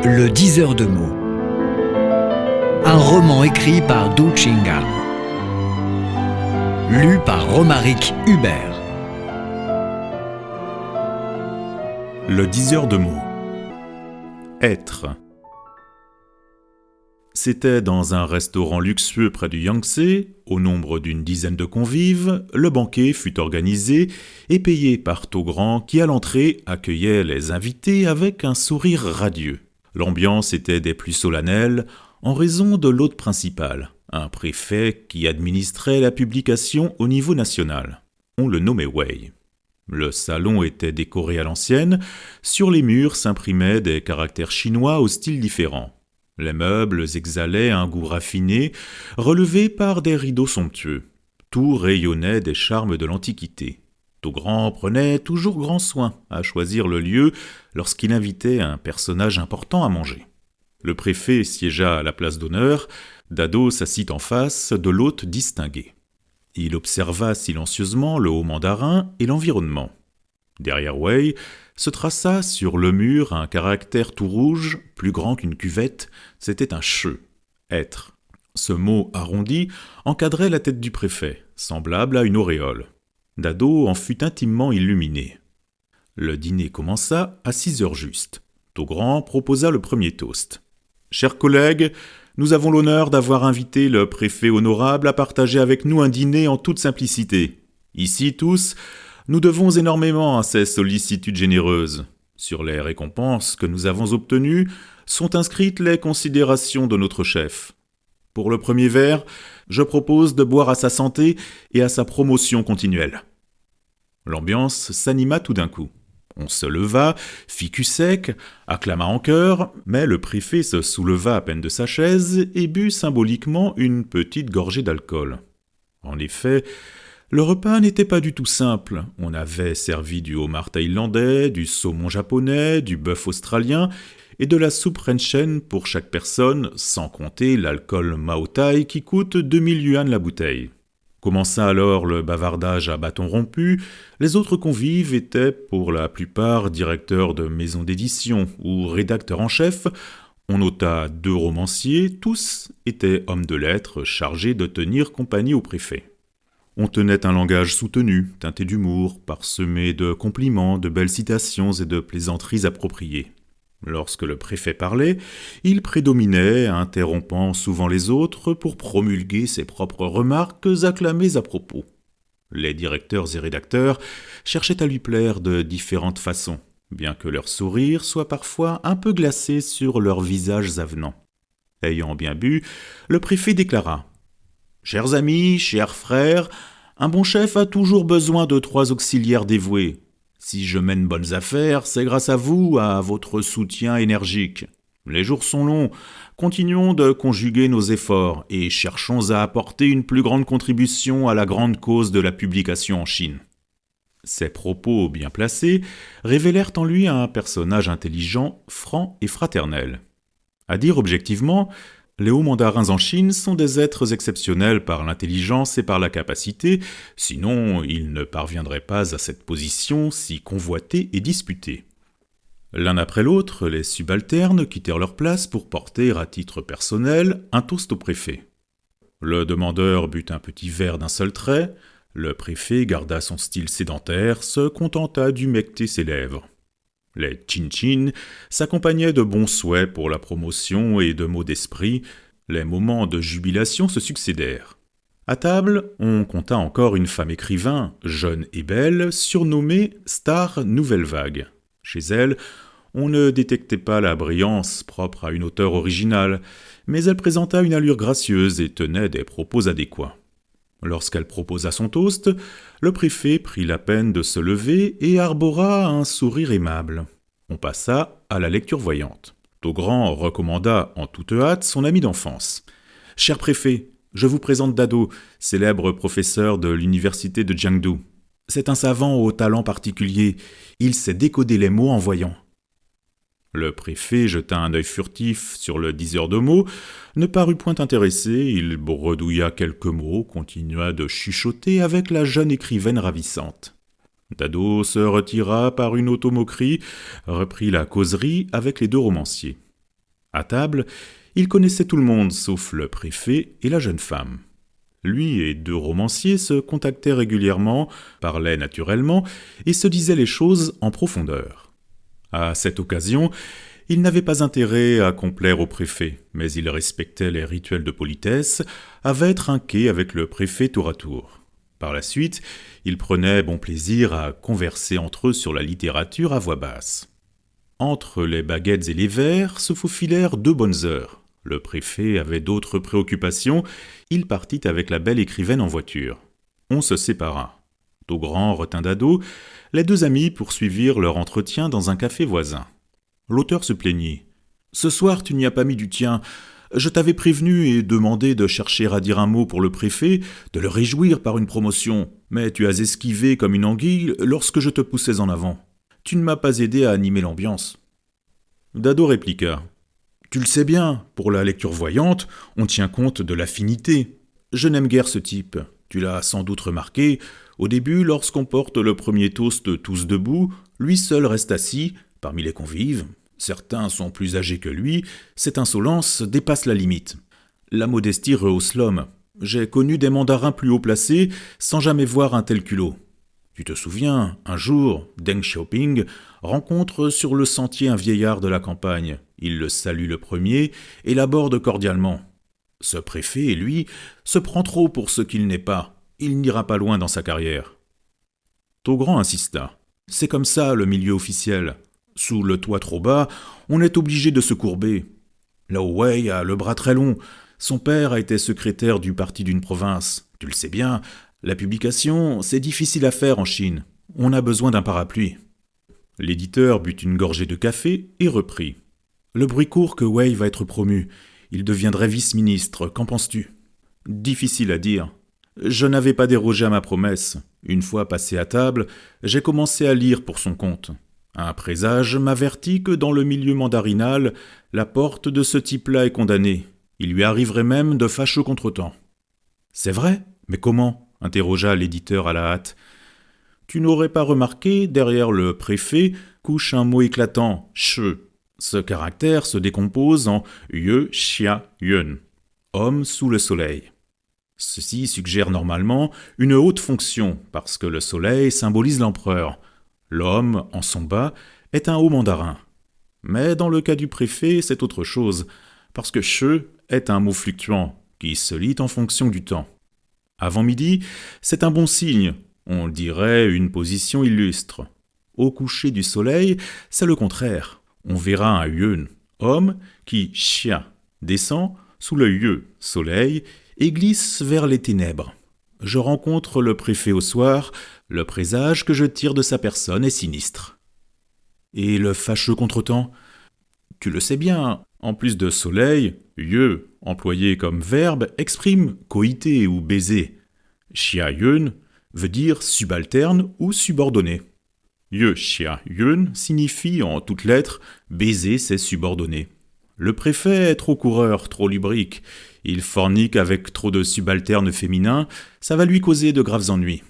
Le diseur de mots. Un roman écrit par Du Chingang. Lu par Romaric Hubert. Le diseur de mots. Être. C'était dans un restaurant luxueux près du Yangtze, au nombre d'une dizaine de convives, le banquet fut organisé et payé par Togrand qui, à l'entrée, accueillait les invités avec un sourire radieux. L'ambiance était des plus solennelles en raison de l'hôte principal, un préfet qui administrait la publication au niveau national. On le nommait Wei. Le salon était décoré à l'ancienne, sur les murs s'imprimaient des caractères chinois au style différent. Les meubles exhalaient un goût raffiné, relevé par des rideaux somptueux. Tout rayonnait des charmes de l'Antiquité. Togrand prenait toujours grand soin à choisir le lieu lorsqu'il invitait un personnage important à manger. Le préfet siégea à la place d'honneur, Dado s'assit en face de l'hôte distingué. Il observa silencieusement le haut mandarin et l'environnement. Derrière Wei se traça sur le mur un caractère tout rouge, plus grand qu'une cuvette, c'était un che, être. Ce mot arrondi encadrait la tête du préfet, semblable à une auréole. Dado en fut intimement illuminé. Le dîner commença à 6 heures juste. Togrand proposa le premier toast. « Chers collègues, nous avons l'honneur d'avoir invité le préfet honorable à partager avec nous un dîner en toute simplicité. Ici, tous, nous devons énormément à ces sollicitudes généreuses. Sur les récompenses que nous avons obtenues sont inscrites les considérations de notre chef. Pour le premier verre, je propose de boire à sa santé et à sa promotion continuelle. » L'ambiance s'anima tout d'un coup. On se leva, fit cul sec, acclama en chœur, mais le préfet se souleva à peine de sa chaise et but symboliquement une petite gorgée d'alcool. En effet, le repas n'était pas du tout simple. On avait servi du homard thaïlandais, du saumon japonais, du bœuf australien et de la soupe Renchen pour chaque personne, sans compter l'alcool Mao Tai qui coûte 2000 yuan la bouteille. Commença alors le bavardage à bâton rompu. Les autres convives étaient pour la plupart directeurs de maisons d'édition ou rédacteurs en chef. On nota 2 romanciers, tous étaient hommes de lettres chargés de tenir compagnie au préfet. On tenait un langage soutenu, teinté d'humour, parsemé de compliments, de belles citations et de plaisanteries appropriées. Lorsque le préfet parlait, il prédominait, interrompant souvent les autres pour promulguer ses propres remarques acclamées à propos. Les directeurs et rédacteurs cherchaient à lui plaire de différentes façons, bien que leur sourire soit parfois un peu glacé sur leurs visages avenants. Ayant bien bu, le préfet déclara « Chers amis, chers frères, un bon chef a toujours besoin de 3 auxiliaires dévoués. Si je mène bonnes affaires, c'est grâce à vous, à votre soutien énergique. Les jours sont longs, continuons de conjuguer nos efforts et cherchons à apporter une plus grande contribution à la grande cause de la publication en Chine. » Ces propos bien placés révélèrent en lui un personnage intelligent, franc et fraternel. À dire objectivement, les hauts mandarins en Chine sont des êtres exceptionnels par l'intelligence et par la capacité, sinon ils ne parviendraient pas à cette position si convoitée et disputée. L'un après l'autre, les subalternes quittèrent leur place pour porter à titre personnel un toast au préfet. Le demandeur but un petit verre d'un seul trait, le préfet garda son style sédentaire, se contenta d'humecter ses lèvres. Les chin-chin s'accompagnaient de bons souhaits pour la promotion et de mots d'esprit. Les moments de jubilation se succédèrent. À table, on compta encore une femme écrivain, jeune et belle, surnommée Star Nouvelle Vague. Chez elle, on ne détectait pas la brillance propre à une auteure originale, mais elle présenta une allure gracieuse et tenait des propos adéquats. Lorsqu'elle proposa son toast, le préfet prit la peine de se lever et arbora un sourire aimable. On passa à la lecture voyante. Togrand recommanda en toute hâte son ami d'enfance. « Cher préfet, je vous présente Dado, célèbre professeur de l'université de Jiangdu. C'est un savant au talent particulier. Il sait décoder les mots en voyant. » Le préfet jeta un œil furtif sur le diseur de mots, ne parut point intéressé, il bredouilla quelques mots, continua de chuchoter avec la jeune écrivaine ravissante. Dado se retira par une automoquerie, reprit la causerie avec les deux romanciers. À table, il connaissait tout le monde sauf le préfet et la jeune femme. Lui et deux romanciers se contactaient régulièrement, parlaient naturellement et se disaient les choses en profondeur. À cette occasion, il n'avait pas intérêt à complaire au préfet, mais il respectait les rituels de politesse, avait trinqué avec le préfet tour à tour. Par la suite, il prenait bon plaisir à converser entre eux sur la littérature à voix basse. Entre les baguettes et les verres se faufilèrent 2 bonnes heures. Le préfet avait d'autres préoccupations, il partit avec la belle écrivaine en voiture. On se sépara. Togrand retint Dado, les 2 amis poursuivirent leur entretien dans un café voisin. L'auteur se plaignit. « Ce soir, tu n'y as pas mis du tien. Je t'avais prévenu et demandé de chercher à dire un mot pour le préfet, de le réjouir par une promotion, mais tu as esquivé comme une anguille lorsque je te poussais en avant. Tu ne m'as pas aidé à animer l'ambiance. » Dado répliqua. « Tu le sais bien, pour la lecture voyante, on tient compte de l'affinité. Je n'aime guère ce type. Tu l'as sans doute remarqué, au début, lorsqu'on porte le premier toast tous debout, lui seul reste assis, parmi les convives. Certains sont plus âgés que lui, cette insolence dépasse la limite. La modestie rehausse l'homme. J'ai connu des mandarins plus haut placés sans jamais voir un tel culot. Tu te souviens, un jour, Deng Xiaoping rencontre sur le sentier un vieillard de la campagne. Il le salue le premier et l'aborde cordialement. Ce préfet, lui, se prend trop pour ce qu'il n'est pas. Il n'ira pas loin dans sa carrière. Togrand insista. C'est comme ça le milieu officiel. Sous le toit trop bas, on est obligé de se courber. Lao Wei a le bras très long. Son père a été secrétaire du parti d'une province. Tu le sais bien, la publication, c'est difficile à faire en Chine. On a besoin d'un parapluie. L'éditeur but une gorgée de café et reprit. Le bruit court que Wei va être promu. Il deviendrait vice-ministre. Qu'en penses-tu ? Difficile à dire. Je n'avais pas dérogé à ma promesse. Une fois passé à table, j'ai commencé à lire pour son compte. Un présage m'avertit que dans le milieu mandarinal, la porte de ce type-là est condamnée. Il lui arriverait même de fâcheux contretemps. « C'est vrai ? Mais comment ?» interrogea l'éditeur à la hâte. « Tu n'aurais pas remarqué, derrière le préfet, couche un mot éclatant, « che ». Ce caractère se décompose en « ye, xia, yun », homme sous le soleil. Ceci suggère normalement une haute fonction, parce que le soleil symbolise l'empereur. L'homme, en son bas, est un haut mandarin. Mais dans le cas du préfet, c'est autre chose, parce que « che » est un mot fluctuant, qui se lit en fonction du temps. Avant midi, c'est un bon signe, on dirait une position illustre. Au coucher du soleil, c'est le contraire. On verra un yun, homme, qui, xia, descend sous le ye, soleil, et glisse vers les ténèbres. Je rencontre le préfet au soir, le présage que je tire de sa personne est sinistre. Et le fâcheux contretemps ? Tu le sais bien, en plus de soleil, ye, employé comme verbe, exprime coïter ou baiser. Xia yun veut dire subalterne ou subordonné. Ye xia yun signifie en toutes lettres baiser ses subordonnés. Le préfet est trop coureur, trop lubrique. Il fornique avec trop de subalternes féminins, ça va lui causer de graves ennuis.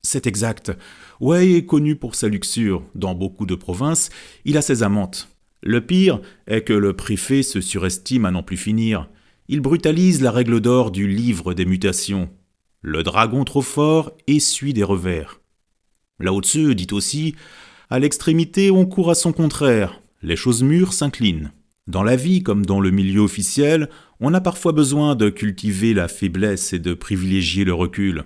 C'est exact. Wei est connu pour sa luxure. Dans beaucoup de provinces, il a ses amantes. Le pire est que le préfet se surestime à n'en plus finir. Il brutalise la règle d'or du livre des mutations. Le dragon trop fort essuie des revers. Lao Tzu dit aussi « À l'extrémité, on court à son contraire. Les choses mûres s'inclinent. » Dans la vie comme dans le milieu officiel, on a parfois besoin de cultiver la faiblesse et de privilégier le recul.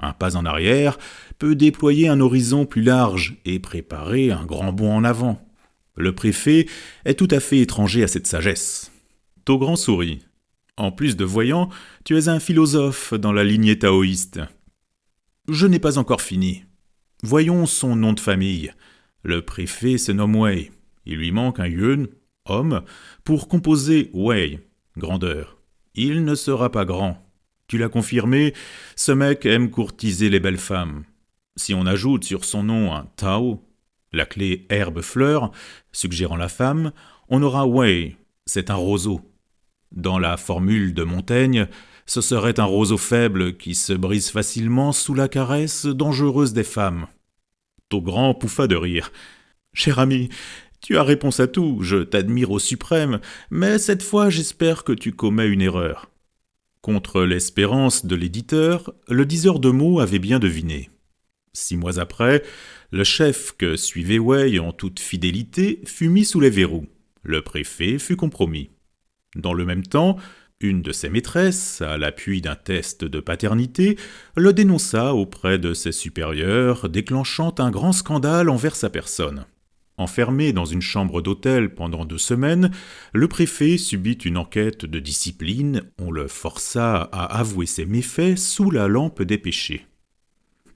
Un pas en arrière peut déployer un horizon plus large et préparer un grand bond en avant. Le préfet est tout à fait étranger à cette sagesse. Togrand sourit. En plus de voyant, tu es un philosophe dans la lignée taoïste. Je n'ai pas encore fini. Voyons son nom de famille. Le préfet se nomme Wei. Il lui manque un yun, homme, pour composer Wei, grandeur. Il ne sera pas grand. Tu l'as confirmé, ce mec aime courtiser les belles femmes. Si on ajoute sur son nom un Tao, La clé herbe-fleur, suggérant la femme, on aura way, c'est un roseau. Dans la formule de Montaigne, ce serait un roseau faible qui se brise facilement sous la caresse dangereuse des femmes. Togrand pouffa de rire. « Cher ami, tu as réponse à tout, je t'admire au suprême, mais cette fois j'espère que tu commets une erreur. » Contre l'espérance de l'éditeur, le diseur de mots avait bien deviné. 6 mois après, le chef que suivait Way en toute fidélité fut mis sous les verrous. Le préfet fut compromis. Dans le même temps, une de ses maîtresses, à l'appui d'un test de paternité, le dénonça auprès de ses supérieurs, déclenchant un grand scandale envers sa personne. Enfermé dans une chambre d'hôtel pendant 2 semaines, le préfet subit une enquête de discipline, on le força à avouer ses méfaits sous la lampe des péchés.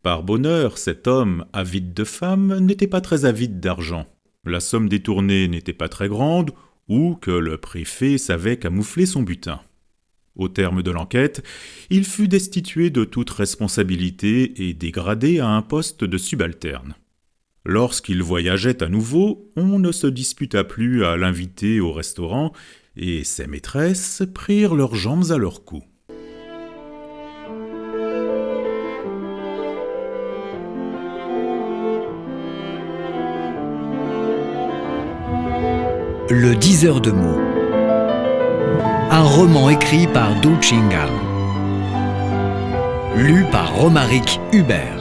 Par bonheur, cet homme, avide de femme, n'était pas très avide d'argent. La somme détournée n'était pas très grande, ou que le préfet savait camoufler son butin. Au terme de l'enquête, il fut destitué de toute responsabilité et dégradé à un poste de subalterne. Lorsqu'il voyageait à nouveau, on ne se disputa plus à l'inviter au restaurant, et ses maîtresses prirent leurs jambes à leur cou. Le diseur de mots. Un roman écrit par Du Chingal. Lu par Romaric Hubert.